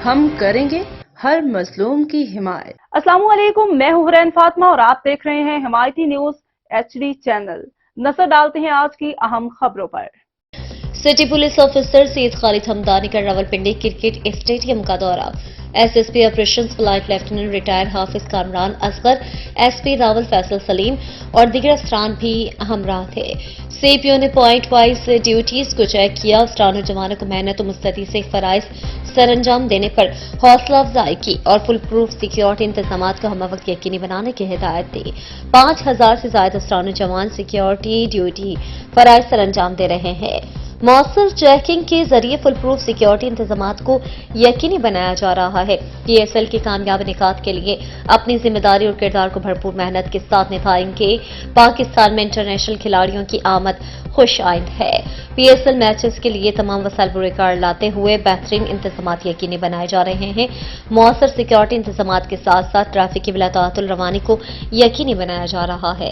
ہم کریں گے ہر مظلوم کی حمایت۔ السلام علیکم، میں ہوں حرین فاطمہ اور آپ دیکھ رہے ہیں حمایتی نیوز HD چینل۔ نظر ڈالتے ہیں آج کی اہم خبروں پر۔ سٹی پولیس آفیسر سید خالد حمدانی کا راولپنڈی کرکٹ اسٹیڈیم کا دورہ۔ SSP operations flight lieutenant retire حافظ کامران اصغر، SP راول فیصل سلیم اور دیگر افسران بھی ہمراہ تھے۔ CPO نے پوائنٹ وائز ڈیوٹیز کو چیک کیا، افسران و جوانوں کو محنت و مستعدی سے فرائض سر انجام دینے پر حوصلہ افزائی کی اور فل پروف سیکیورٹی انتظامات کو ہمہ وقت یقینی بنانے کی ہدایت دی۔ 5000 سے زائد افسران و جوان سیکیورٹی ڈیوٹی فرائض سر انجام دے رہے ہیں۔ مؤثر چیکنگ کے ذریعے فل پروف سیکیورٹی انتظامات کو یقینی بنایا جا رہا ہے۔ PSL کے کامیاب انعقاد کے لیے اپنی ذمہ داری اور کردار کو بھرپور محنت کے ساتھ نبھائیں گے۔ پاکستان میں انٹرنیشنل کھلاڑیوں کی آمد خوش آئند ہے۔ PSL میچز کے لیے تمام وسائل بروکار لاتے ہوئے بہترین انتظامات یقینی بنائے جا رہے ہیں۔ مؤثر سیکیورٹی انتظامات کے ساتھ ساتھ ٹریفک کی بلا تعطل روانی کو یقینی بنایا جا رہا ہے۔